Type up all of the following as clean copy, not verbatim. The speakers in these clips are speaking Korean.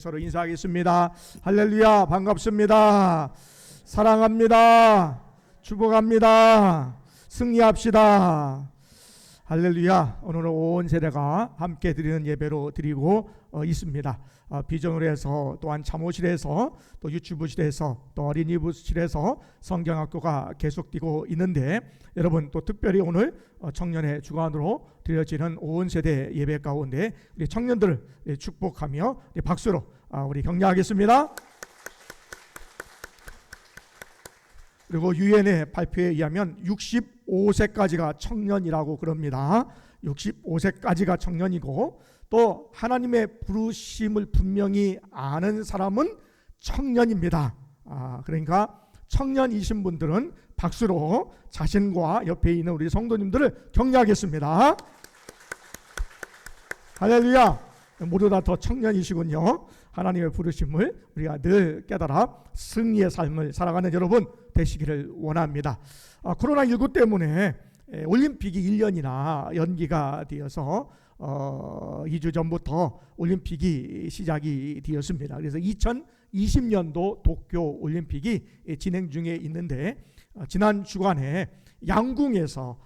서로 인사하겠습니다. 할렐루야, 반갑습니다. 사랑합니다. 축복합니다. 승리합시다. 할렐루야. 오늘은 온 세대가 함께 드리는 예배로 드리고 있습니다. 비전으로 해서, 또한 사무실에서, 또 유치부실에서, 또 어린이부실에서 성경학교가 계속되고 있는데, 여러분 또 특별히 오늘 청년의 주관으로 드려지는 온 세대 예배 가운데 우리 청년들을 축복하며 박수로 우리 격려하겠습니다. 그리고 유엔의 발표에 의하면 65세까지가 청년이라고 그럽니다. 65세까지가 청년이고, 또 하나님의 부르심을 분명히 아는 사람은 청년입니다. 그러니까 청년이신 분들은 박수로 자신과 옆에 있는 우리 성도님들을 격려하겠습니다. 할렐루야. 모두 다 더 청년이시군요. 하나님의 부르심을 우리가 늘 깨달아 승리의 삶을 살아가는 여러분 되시기를 원합니다. 코로나19 때문에 올림픽이 1년이나 연기가 되어서 2주 전부터 올림픽이 시작이 되었습니다. 그래서 2020년도 도쿄 올림픽이 진행 중에 있는데, 지난 주간에 양궁에서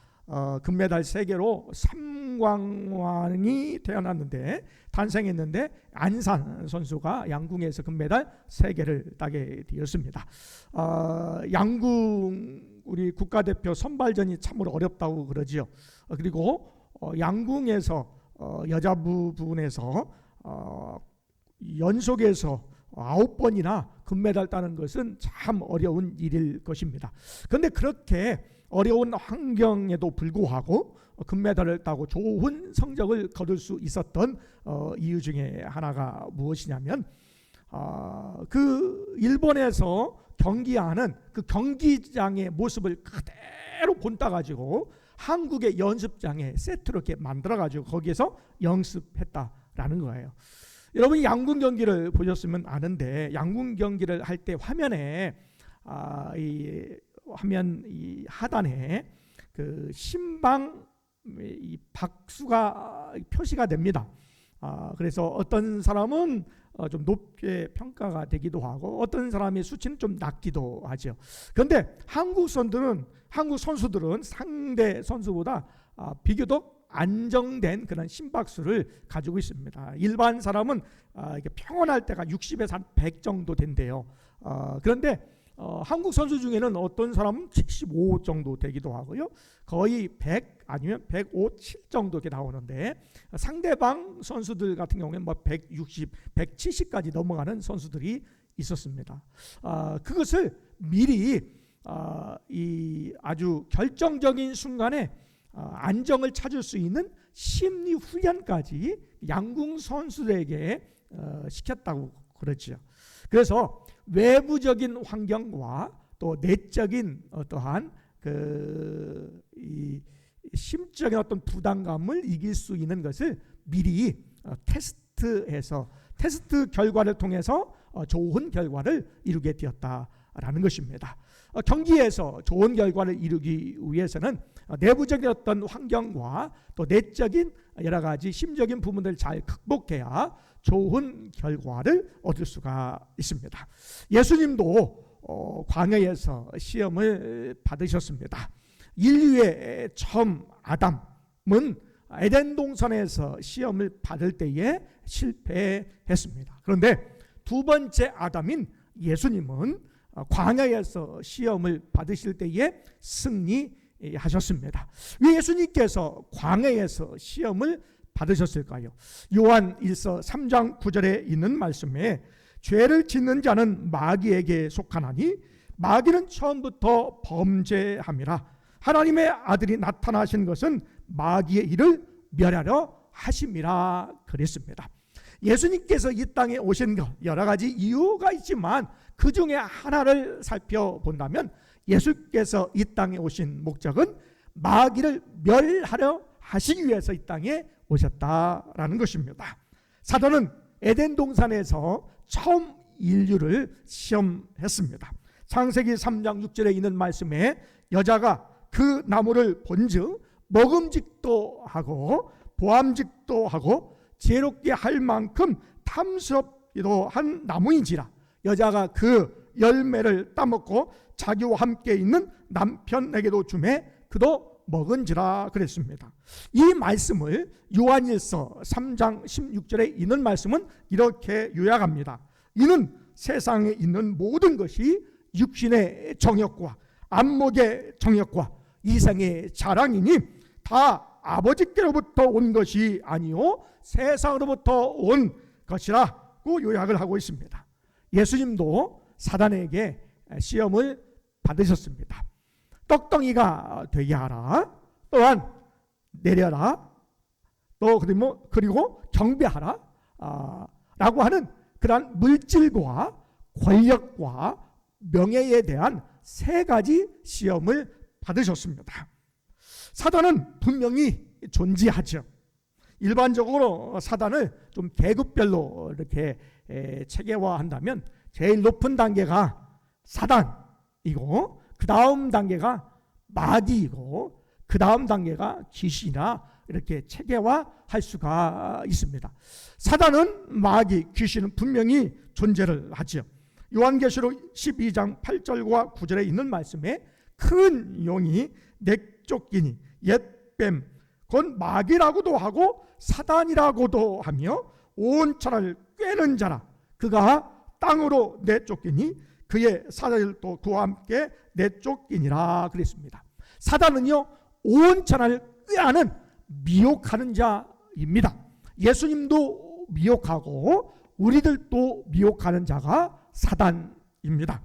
금메달 3개로 삼광왕이 탄생했는데 안산 선수가 양궁에서 금메달 3개를 따게 되었습니다. 양궁 우리 국가대표 선발전이 참으로 어렵다고 그러지요. 그리고 양궁에서 여자 부분에서 연속해서 9번이나 금메달 따는 것은 참 어려운 일일 것입니다. 그런데 그렇게 어려운 환경에도 불구하고 금메달을 따고 좋은 성적을 거둘 수 있었던 이유 중에 하나가 무엇이냐면, 그 일본에서 경기하는 그 경기장의 모습을 그대로 본따가지고 한국의 연습장에 세트로 이렇게 만들어가지고 거기에서 연습했다라는 거예요. 여러분이 양궁 경기를 보셨으면 아는데, 양궁 경기를 할 때 화면에 이 하단에 그 심방 이 박수가 표시가 됩니다. 그래서 어떤 사람은 좀 높게 평가가 되기도 하고, 어떤 사람의 수치는 좀 낮기도 하죠. 그런데 한국 선수들은 상대 선수보다 비교적 안정된 그런 심박수를 가지고 있습니다. 일반 사람은 이게 평온할 때가 60에서 100 정도 된대요. 그런데 한국 선수 중에는 어떤 사람은 75 정도 되기도 하고요. 거의 100 아니면 105, 7 정도 이렇게 나오는데, 상대방 선수들 같은 경우에는 160, 170까지 넘어가는 선수들이 있었습니다. 그것을 미리 이 아주 결정적인 순간에 안정을 찾을 수 있는 심리 훈련까지 양궁 선수들에게 시켰다고 그러죠. 그래서 외부적인 환경과 또 내적인 어떠한 이 심적인 어떤 부담감을 이길 수 있는 것을 미리 테스트해서, 테스트 결과를 통해서 좋은 결과를 이루게 되었다라는 것입니다. 경기에서 좋은 결과를 이루기 위해서는 내부적인 어떤 환경과 또 내적인 여러 가지 심적인 부분들을 잘 극복해야 좋은 결과를 얻을 수가 있습니다. 예수님도 광야에서 시험을 받으셨습니다. 인류의 처음 아담은 에덴 동산에서 시험을 받을 때에 실패했습니다. 그런데 두 번째 아담인 예수님은 광야에서 시험을 받으실 때에 승리하셨습니다. 왜 예수님께서 광야에서 시험을 받으셨을까요? 요한 1서 3장 9절에 있는 말씀에 죄를 짓는 자는 마귀에게 속하나니 마귀는 처음부터 범죄함이라. 하나님의 아들이 나타나신 것은 마귀의 일을 멸하려 하심이라 그랬습니다. 예수님께서 이 땅에 오신 것 여러 가지 이유가 있지만 그 중에 하나를 살펴본다면, 예수께서 이 땅에 오신 목적은 마귀를 멸하려 하시기 위해서 이 땅에 오셨다라는 것입니다. 사도는 에덴 동산에서 처음 인류를 시험했습니다. 창세기 3장 6절에 있는 말씀에 여자가 그 나무를 본즉 먹음직도 하고 보암직도 하고 지혜롭게 할 만큼 탐스럽 한 나무인지라 여자가 그 열매를 따먹고 자기와 함께 있는 남편에게도 주매 그도 먹은지라 그랬습니다. 이 말씀을 요한일서 3장 16절에 있는 말씀은 이렇게 요약합니다. 이는 세상에 있는 모든 것이 육신의 정욕과 안목의 정욕과 이생의 자랑이니 다 아버지께로부터 온 것이 아니요 세상으로부터 온 것이라고 요약을 하고 있습니다. 예수님도 사단에게 시험을 받으셨습니다. 떡덩이가 되게 하라, 또한 내려라, 또 그리고 경배하라 라고 하는 그러한 물질과 권력과 명예에 대한 세 가지 시험을 받으셨습니다. 사단은 분명히 존재하죠. 일반적으로 사단을 좀 계급별로 이렇게 체계화한다면 제일 높은 단계가 사단이고 그 다음 단계가 마귀이고 그 다음 단계가 귀신이나 이렇게 체계화할 수가 있습니다. 사단은 마귀, 귀신은 분명히 존재를 하죠. 요한계시록 12장 8절과 9절에 있는 말씀에 큰 용이 내쫓기니 옛뱀 곧 마귀라고도 하고 사단이라고도 하며 온 천하를 꿰는 자라 그가 땅으로 내쫓기니 그의 사자들도 그와 함께 내쫓기니라 그랬습니다. 사단은요 온 천하를 꾀하는 미혹하는 자입니다. 예수님도 미혹하고 우리들도 미혹하는 자가 사단입니다.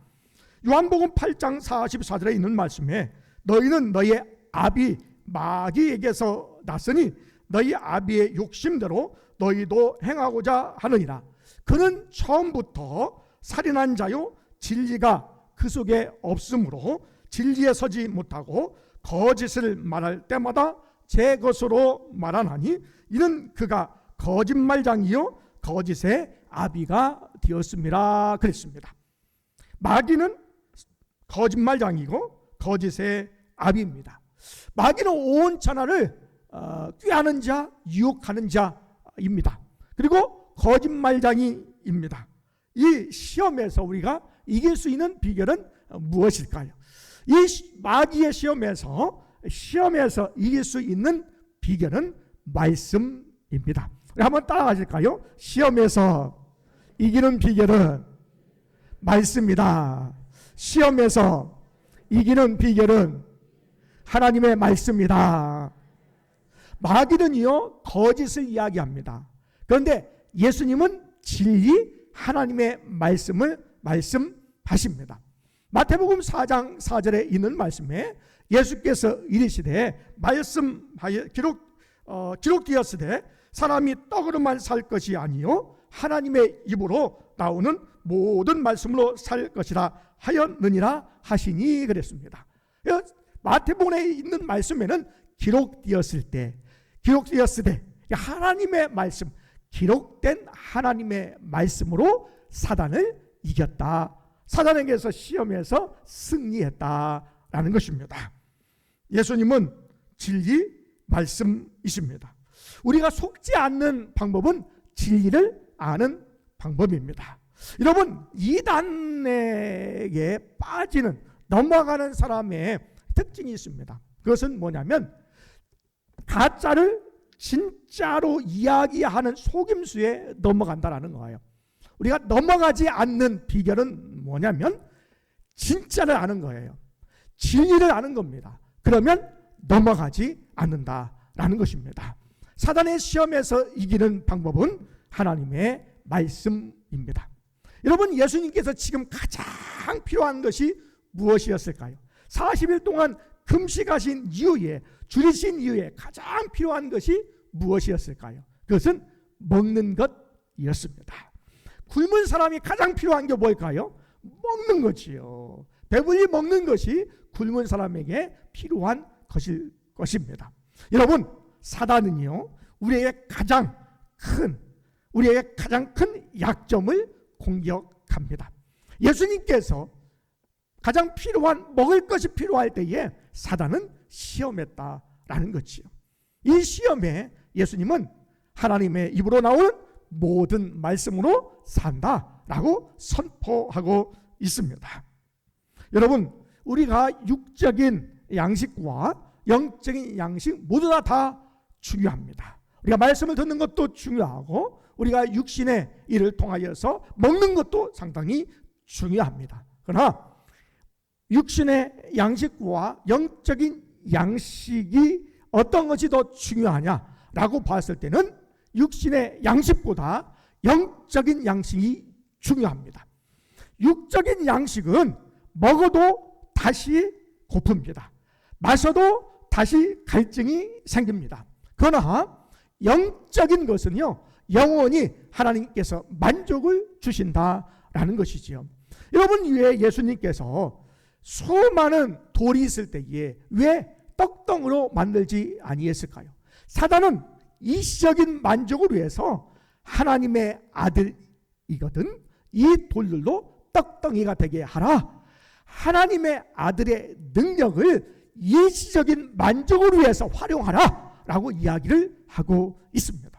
요한복음 8장 44절에 있는 말씀에 너희는 너희의 아비 마귀에게서 났으니 너희 아비의 욕심대로 너희도 행하고자 하느니라. 그는 처음부터 살인한 자요 진리가 그 속에 없으므로 진리에 서지 못하고 거짓을 말할 때마다 제 것으로 말하나니 이는 그가 거짓말장이요 거짓의 아비가 되었습니다 그랬습니다. 마귀는 거짓말장이고 거짓의 아비입니다. 마귀는 온 천하를 꾀하는 자, 유혹하는 자입니다. 그리고 거짓말장이입니다. 이 시험에서 우리가 이길 수 있는 비결은 무엇일까요? 이 마귀의 시험에서 이길 수 있는 비결은 말씀입니다. 우리 한번 따라가실까요? 시험에서 이기는 비결은 말씀이다. 시험에서 이기는 비결은 하나님의 말씀이다. 마귀는요 거짓을 이야기합니다. 그런데 예수님은 진리 하나님의 말씀을 말씀하십니다. 마태복음 4장 4절에 있는 말씀에 예수께서 이르시되 말씀하여 기록되었으되 사람이 떡으로만 살 것이 아니요 하나님의 입으로 나오는 모든 말씀으로 살 것이라 하였느니라 하시니 그랬습니다. 마태복음에 있는 말씀에는 기록되었을 때 하나님의 말씀, 기록된 하나님의 말씀으로 사단을 이겼다. 사단에게서 시험에서 승리했다라는 것입니다. 예수님은 진리 말씀이십니다. 우리가 속지 않는 방법은 진리를 아는 방법입니다. 여러분, 이단에게 빠지는 넘어가는 사람의 특징이 있습니다. 그것은 뭐냐면 가짜를 진짜로 이야기하는 속임수에 넘어간다라는 거예요. 우리가 넘어가지 않는 비결은 뭐냐면 진짜를 아는 거예요. 진리를 아는 겁니다. 그러면 넘어가지 않는다라는 것입니다. 사단의 시험에서 이기는 방법은 하나님의 말씀입니다. 여러분, 예수님께서 지금 가장 필요한 것이 무엇이었을까요? 40일 동안 금식하신 이후에, 줄이신 이후에 가장 필요한 것이 무엇이었을까요? 그것은 먹는 것이었습니다. 굶은 사람이 가장 필요한 게 뭘까요? 먹는 것이요. 배불리 먹는 것이 굶은 사람에게 필요한 것일 것입니다. 여러분, 사단은요 우리에게 가장 큰 약점을 공격합니다. 예수님께서 가장 필요한 먹을 것이 필요할 때에 사단은 시험했다라는 것이요. 이 시험에 예수님은 하나님의 입으로 나오는 모든 말씀으로 산다라고 선포하고 있습니다. 여러분, 우리가 육적인 양식과 영적인 양식 모두 다 중요합니다. 우리가 말씀을 듣는 것도 중요하고 우리가 육신의 일을 통하여서 먹는 것도 상당히 중요합니다. 그러나 육신의 양식과 영적인 양식이 어떤 것이 더 중요하냐라고 봤을 때는 육신의 양식보다 영적인 양식이 중요합니다. 육적인 양식은 먹어도 다시 고픕니다. 마셔도 다시 갈증이 생깁니다. 그러나 영적인 것은요, 영원히 하나님께서 만족을 주신다라는 것이지요. 여러분, 위에 예수님께서 수많은 돌이 있을 때에 왜 떡덩으로 만들지 아니했을까요? 사단은 일시적인 만족을 위해서 하나님의 아들이거든 이 돌들로 떡덩이가 되게 하라. 하나님의 아들의 능력을 일시적인 만족을 위해서 활용하라 라고 이야기를 하고 있습니다.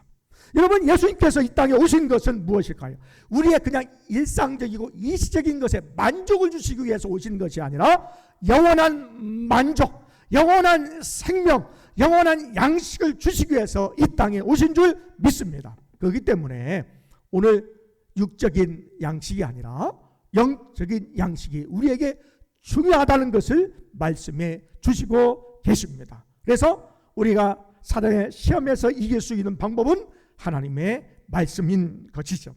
여러분, 예수님께서 이 땅에 오신 것은 무엇일까요? 우리의 그냥 일상적이고 일시적인 것에 만족을 주시기 위해서 오신 것이 아니라 영원한 만족, 영원한 생명, 영원한 양식을 주시기 위해서 이 땅에 오신 줄 믿습니다. 그렇기 때문에 오늘 육적인 양식이 아니라 영적인 양식이 우리에게 중요하다는 것을 말씀해 주시고 계십니다. 그래서 우리가 사단의 시험에서 이길 수 있는 방법은 하나님의 말씀인 것이죠.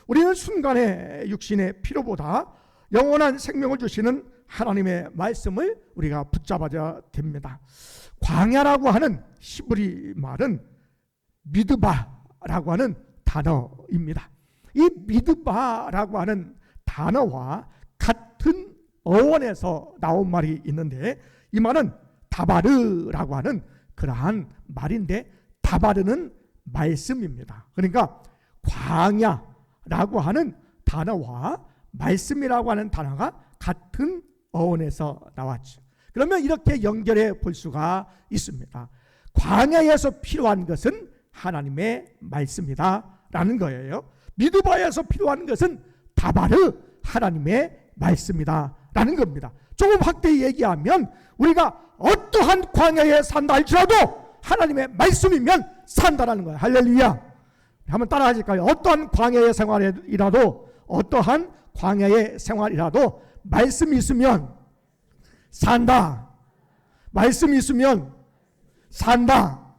우리는 순간의 육신의 필요보다 영원한 생명을 주시는 하나님의 말씀을 우리가 붙잡아야 됩니다. 광야라고 하는 히브리 말은 미드바라고 하는 단어입니다. 이 미드바라고 하는 단어와 같은 어원에서 나온 말이 있는데 이 말은 다바르라고 하는 그러한 말인데 다바르는 말씀입니다. 그러니까 광야라고 하는 단어와 말씀이라고 하는 단어가 같은 어원에서 나왔죠. 그러면 이렇게 연결해 볼 수가 있습니다. 광야에서 필요한 것은 하나님의 말씀이다라는 거예요. 미드바에서 필요한 것은 다바르 하나님의 말씀이다라는 겁니다. 조금 확대히 얘기하면 우리가 어떠한 광야에 산다 할지라도 하나님의 말씀이면 산다라는 거예요. 할렐루야. 한번 따라 하실까요? 어떠한 광야의 생활이라도 어떠한 광야의 생활이라도 말씀이 있으면 산다. 말씀이 있으면 산다.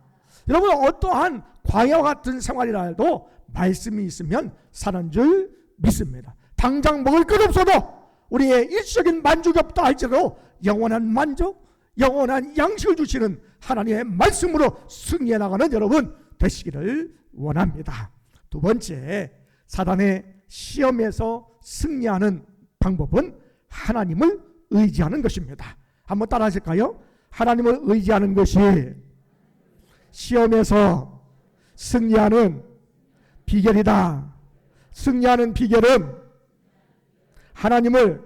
여러분, 어떠한 광야와 같은 생활이라도 말씀이 있으면 사는 줄 믿습니다. 당장 먹을 것 없어도 우리의 일시적인 만족이 없다 할지라도 영원한 만족, 영원한 양식을 주시는 하나님의 말씀으로 승리해 나가는 여러분 되시기를 원합니다. 두 번째, 사단의 시험에서 승리하는 방법은 하나님을 의지하는 것입니다. 한번 따라 하실까요? 하나님을 의지하는 것이 시험에서 승리하는 비결이다. 승리하는 비결은 하나님을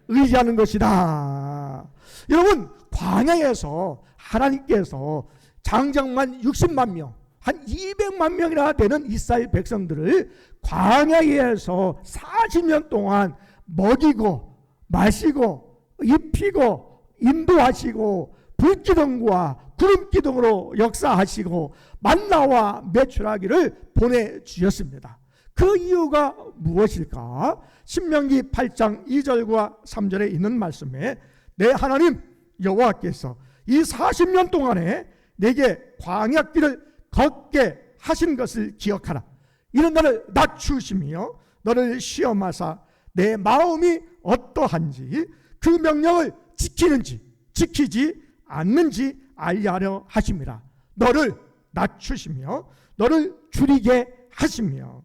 의지하는 것이다. 여러분, 광야에서 하나님께서 장정만 60만 명, 한 200만 명이나 되는 이스라엘 백성들을 광야에서 40년 동안 먹이고 마시고 입히고 인도하시고 불기둥과 구름기둥으로 역사하시고 만나와 메추라기를 보내주셨습니다. 그 이유가 무엇일까? 신명기 8장 2절과 3절에 있는 말씀에 내 하나님 여호와께서 이 40년 동안에 내게 광야길을 걷게 하신 것을 기억하라. 이는 너를 낮추시며 너를 시험하사 내 마음이 어떠한지 그 명령을 지키는지 지키지 않는지 알리하려 하심이라. 너를 낮추시며 너를 줄이게 하시며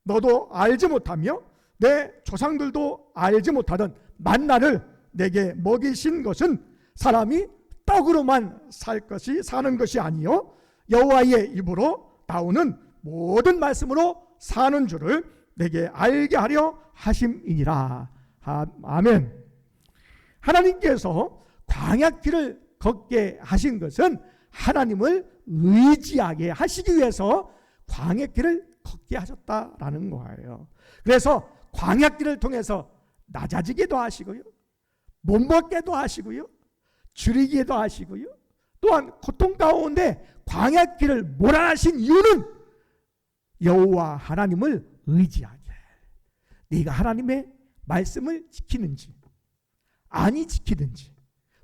너도 알지 못하며 내 조상들도 알지 못하던 만나를 내게 먹이신 것은 사람이 떡으로만 사는 것이 아니요 여호와의 입으로 나오는 모든 말씀으로 사는 줄을 내게 알게 하려 하심이니라. 아멘. 하나님께서 광야길을 걷게 하신 것은 하나님을 의지하게 하시기 위해서 광야길을 걷게 하셨다라는 거예요. 그래서 광야길을 통해서 낮아지기도 하시고요, 못 먹게도 하시고요, 줄이기도 하시고요, 또한 고통 가운데 광야길을 몰아내신 이유는 여호와 하나님을 의지하게, 네가 하나님의 말씀을 지키는지 아니 지키는지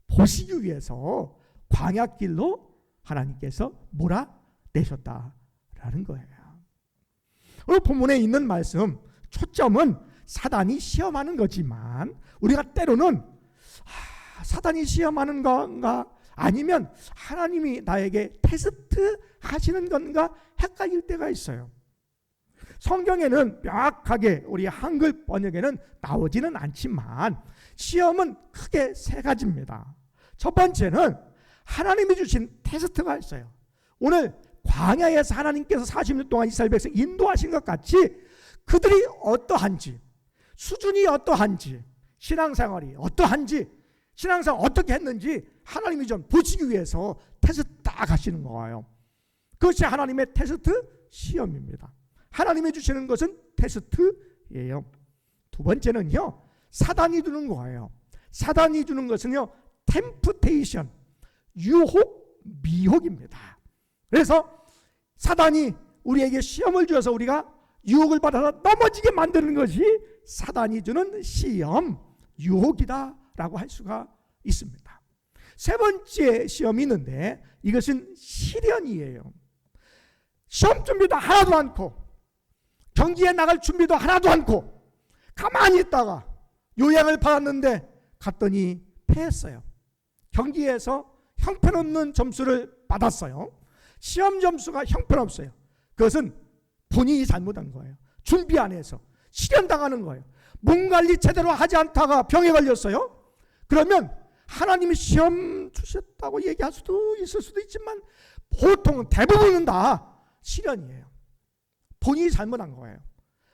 보시기 위해서 광야길로 하나님께서 몰아내셨다라는 거예요. 오늘 본문에 있는 말씀 초점은 사단이 시험하는 거지만, 우리가 때로는 사단이 시험하는 건가 아니면 하나님이 나에게 테스트 하시는 건가 헷갈릴 때가 있어요. 성경에는 명확하게 우리 한글 번역에는 나오지는 않지만 시험은 크게 세 가지입니다. 첫 번째는 하나님이 주신 테스트가 있어요. 오늘 광야에서 하나님께서 40년 동안 이스라엘 백성 인도하신 것 같이 그들이 어떠한지, 수준이 어떠한지, 신앙생활이 어떠한지, 신앙생활 어떻게 했는지 하나님이 좀 보시기 위해서 테스트 딱 하시는 거예요. 그것이 하나님의 테스트 시험입니다. 하나님이 주시는 것은 테스트예요. 두 번째는요, 사단이 주는 거예요. 사단이 주는 것은요, 템프테이션, 유혹, 미혹입니다. 그래서 사단이 우리에게 시험을 주어서 우리가 유혹을 받아서 넘어지게 만드는 것이 사단이 주는 시험, 유혹이다라고 할 수가 있습니다. 세 번째 시험이 있는데 이것은 시련이에요. 시험 준비도 하나도 않고 경기에 나갈 준비도 하나도 않고 가만히 있다가 요양을 받았는데 갔더니 패했어요. 경기에서 형편없는 점수를 받았어요. 시험 점수가 형편없어요. 그것은 본인이 잘못한 거예요. 준비 안 해서 시련당하는 거예요. 몸 관리 제대로 하지 않다가 병에 걸렸어요. 그러면 하나님이 시험 주셨다고 얘기할 수도 있을 수도 있지만 보통은 대부분은 다 시련이에요. 본인이 잘못한 거예요.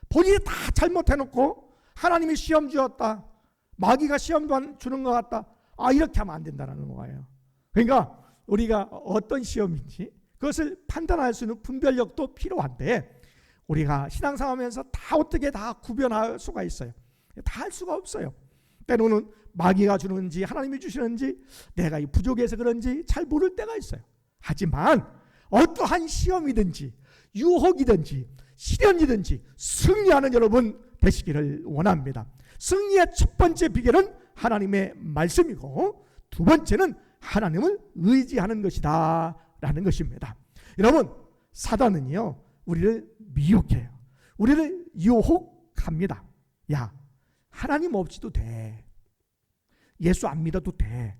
본인이 다 잘못해놓고 하나님이 시험 주었다, 마귀가 시험 주는 것 같다, 이렇게 하면 안 된다는 거예요. 그러니까 우리가 어떤 시험인지 그것을 판단할 수 있는 분별력도 필요한데, 우리가 신앙생활하면서 다 어떻게 다 구별할 수가 있어요? 다 할 수가 없어요. 때로는 마귀가 주는지 하나님이 주시는지 내가 부족해서 그런지 잘 모를 때가 있어요. 하지만 어떠한 시험이든지 유혹이든지 시련이든지 승리하는 여러분 되시기를 원합니다. 승리의 첫 번째 비결은 하나님의 말씀이고, 두 번째는 하나님을 의지하는 것이다 라는 것입니다. 여러분, 사단은요 우리를 미혹해요. 우리를 유혹합니다. 야, 하나님 없이도 돼. 예수 안 믿어도 돼.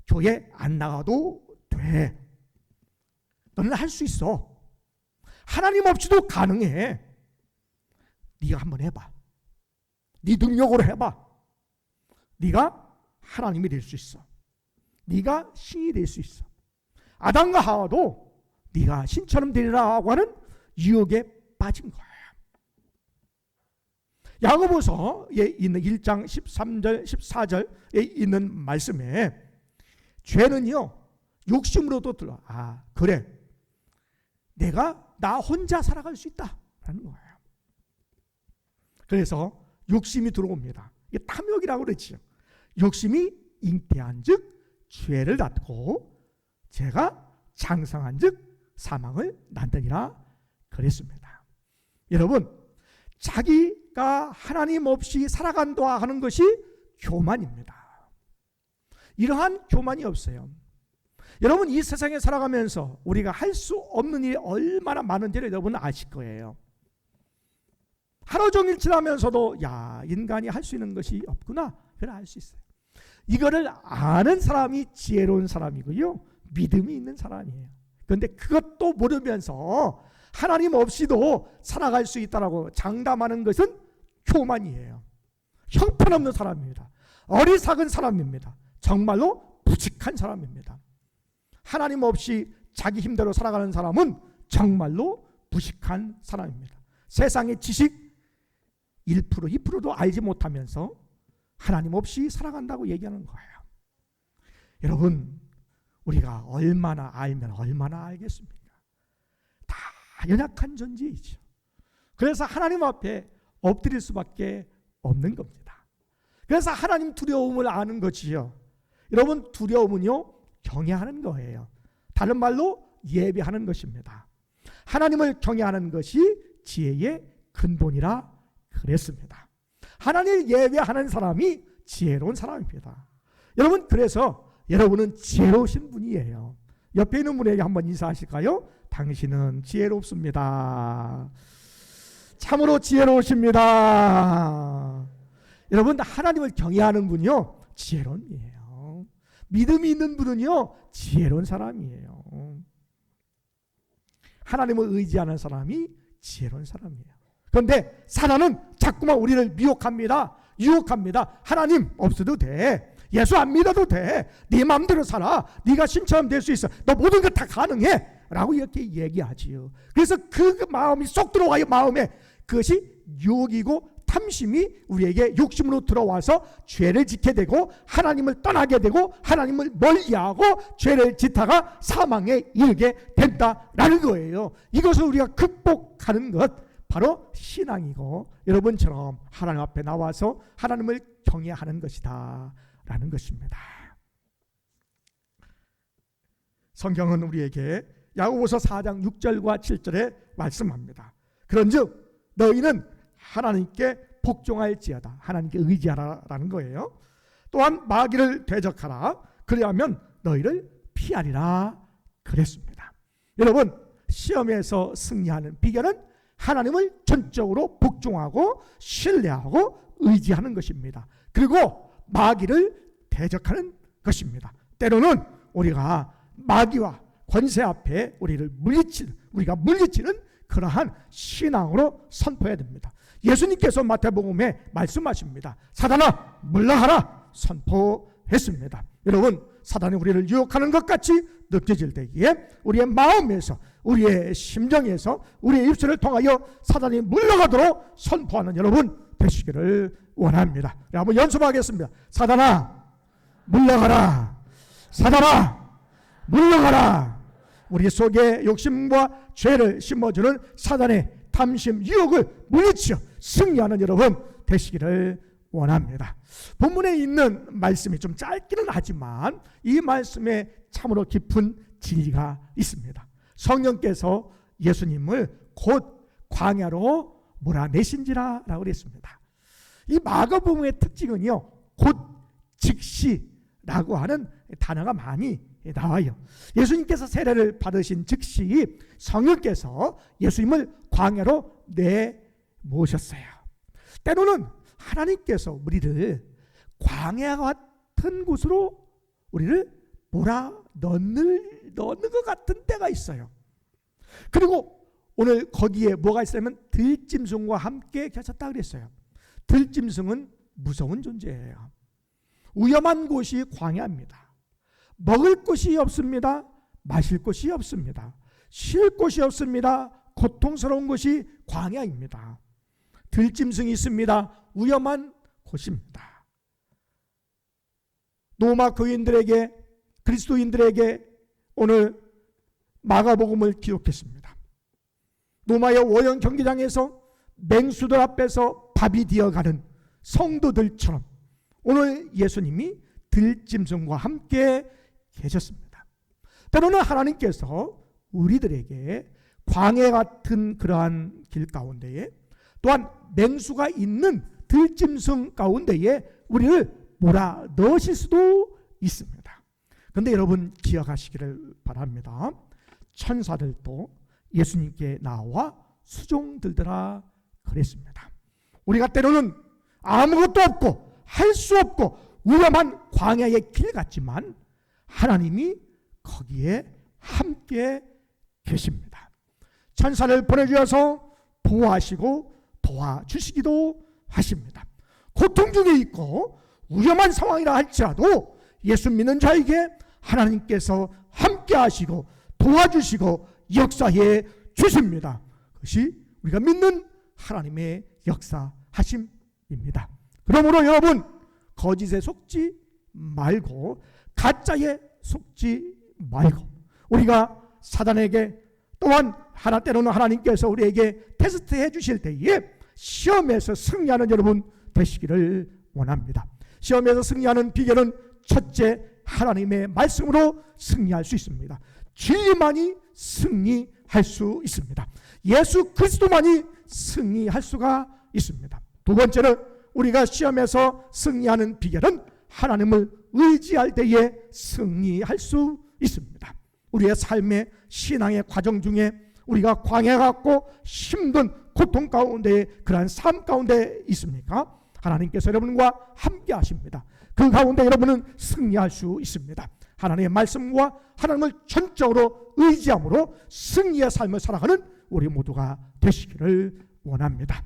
교회 안 나가도 돼. 너는 할 수 있어. 하나님 없이도 가능해. 네가 한번 해봐. 네 능력으로 해봐. 네가 하나님이 될 수 있어. 네가 신이 될 수 있어. 아담과 하와도 네가 신처럼 되리라고 하는 유혹에 빠진 거예요. 야고보서에 있는 1장 13절 14절에 있는 말씀에 죄는요 욕심으로도 들어. 그래, 내가 나 혼자 살아갈 수 있다라는 거예요. 그래서 욕심이 들어옵니다. 이게 탐욕이라고 그랬죠. 욕심이 잉태한즉 죄를 낳고 죄가 장성한즉 사망을 낳느니라 그랬습니다. 여러분, 자기가 하나님 없이 살아간다 하는 것이 교만입니다. 이러한 교만이 없어요. 여러분, 이 세상에 살아가면서 우리가 할 수 없는 일이 얼마나 많은지를 여러분은 아실 거예요. 하루 종일 지나면서도 야, 인간이 할 수 있는 것이 없구나, 그걸 알 수 있어요. 이거를 아는 사람이 지혜로운 사람이고요, 믿음이 있는 사람이에요. 그런데 그것도 모르면서 하나님 없이도 살아갈 수 있다라고 장담하는 것은 교만이에요. 형편없는 사람입니다. 어리석은 사람입니다. 정말로 부직한 사람입니다. 하나님 없이 자기 힘대로 살아가는 사람은 정말로 부직한 사람입니다. 세상의 지식 1%, 2%도 알지 못하면서 하나님 없이 살아간다고 얘기하는 거예요. 여러분, 우리가 얼마나 알면 얼마나 알겠습니까? 다 연약한 존재이죠. 그래서 하나님 앞에 엎드릴 수밖에 없는 겁니다. 그래서 하나님 두려움을 아는 것이요. 여러분, 두려움은요, 경외하는 거예요. 다른 말로 예배하는 것입니다. 하나님을 경외하는 것이 지혜의 근본이라 그랬습니다. 하나님을 예배하는 사람이 지혜로운 사람입니다. 여러분, 그래서 여러분은 지혜로우신 분이에요. 옆에 있는 분에게 한번 인사하실까요? 당신은 지혜롭습니다. 참으로 지혜로우십니다. 여러분, 하나님을 경외하는 분이요, 지혜로운 분이에요. 믿음이 있는 분은요, 지혜로운 사람이에요. 하나님을 의지하는 사람이 지혜로운 사람이에요. 그런데 사단은 자꾸만 우리를 미혹합니다. 유혹합니다. 하나님 없어도 돼. 예수 안 믿어도 돼. 네 마음대로 살아. 네가 신처럼 될 수 있어. 너 모든 것 다 가능해. 라고 이렇게 얘기하지요. 그래서 그 마음이 쏙 들어와요. 마음에. 그것이 유혹이고 탐심이 우리에게 욕심으로 들어와서 죄를 짓게 되고 하나님을 떠나게 되고 하나님을 멀리하고 죄를 짓다가 사망에 이르게 된다라는 거예요. 이것을 우리가 극복하는 것, 바로 신앙이고 여러분처럼 하나님 앞에 나와서 하나님을 경외하는 것이다 라는 것입니다. 성경은 우리에게 야고보서 4장 6절과 7절에 말씀합니다. 그런즉 너희는 하나님께 복종할지어다. 하나님께 의지하라라는 거예요. 또한 마귀를 대적하라. 그리하면 너희를 피하리라 그랬습니다. 여러분, 시험에서 승리하는 비결은 하나님을 전적으로 복종하고 신뢰하고 의지하는 것입니다. 그리고 마귀를 대적하는 것입니다. 때로는 우리가 마귀와 권세 앞에 우리가 물리치는 그러한 신앙으로 선포해야 됩니다. 예수님께서 마태복음에 말씀하십니다. 사단아 물러가라 선포했습니다. 여러분, 사단이 우리를 유혹하는 것 같이 느껴질 때에 우리의 마음에서, 우리의 심정에서, 우리의 입술을 통하여 사단이 물러가도록 선포하는 여러분 되시기를 원합니다. 한번 연습하겠습니다. 사단아 물러가라. 사단아 물러가라. 우리 속에 욕심과 죄를 심어주는 사단의 탐심, 유혹을 물리쳐 승리하는 여러분 되시기를 원합니다. 본문에 있는 말씀이 좀 짧기는 하지만 이 말씀에 참으로 깊은 진리가 있습니다. 성령께서 예수님을 곧 광야로 몰아내신지라 라고 그랬습니다. 이 마가복음의 특징은요, 곧 즉시라고 하는 단어가 많이 나와요. 예수님께서 세례를 받으신 즉시 성령께서 예수님을 광야로 내모셨어요. 때로는 하나님께서 우리를 광야 같은 곳으로 우리를 몰아넣는 것 같은 때가 있어요. 그리고 오늘 거기에 뭐가 있으면 들짐승과 함께 계셨다 그랬어요. 들짐승은 무서운 존재예요. 위험한 곳이 광야입니다. 먹을 곳이 없습니다. 마실 곳이 없습니다. 쉴 곳이 없습니다. 고통스러운 곳이 광야입니다. 들짐승이 있습니다. 위험한 곳입니다. 로마 교인들에게, 그리스도인들에게 오늘 마가복음을 기록했습니다. 로마의 오염 경기장에서 맹수들 앞에서 밥이 되어가는 성도들처럼 오늘 예수님이 들짐승과 함께 계셨습니다. 때로는 하나님께서 우리들에게 광야 같은 그러한 길 가운데에, 또한 맹수가 있는 들짐승 가운데에 우리를 몰아넣으실 수도 있습니다. 그런데 여러분 기억하시기를 바랍니다. 천사들도 예수님께 나와 수종 들더라 그랬습니다. 우리가 때로는 아무것도 없고 할 수 없고 위험한 광야의 길 같지만 하나님이 거기에 함께 계십니다. 천사를 보내주셔서 보호하시고 도와주시기도 하십니다. 고통 중에 있고 위험한 상황이라 할지라도 예수 믿는 자에게 하나님께서 함께 하시고 도와주시고 역사해 주십니다. 그것이 우리가 믿는 하나님의 역사하심입니다. 그러므로 여러분, 거짓에 속지 말고 가짜에 속지 말고 우리가 사단에게, 또한 때로는 하나님께서 우리에게 테스트해 주실 때에 시험에서 승리하는 여러분 되시기를 원합니다. 시험에서 승리하는 비결은 첫째, 하나님의 말씀으로 승리할 수 있습니다. 진리만이 승리할 수 있습니다. 예수 그리스도만이 승리할 수가 있습니다. 두 번째는 우리가 시험에서 승리하는 비결은 하나님을 의지할 때에 승리할 수 있습니다. 우리의 삶의 신앙의 과정 중에 우리가 광야 같고 힘든 고통 가운데 그러한 삶 가운데 있습니까? 하나님께서 여러분과 함께 하십니다. 그 가운데 여러분은 승리할 수 있습니다. 하나님의 말씀과 하나님을 전적으로 의지함으로 승리의 삶을 살아가는 우리 모두가 되시기를 원합니다.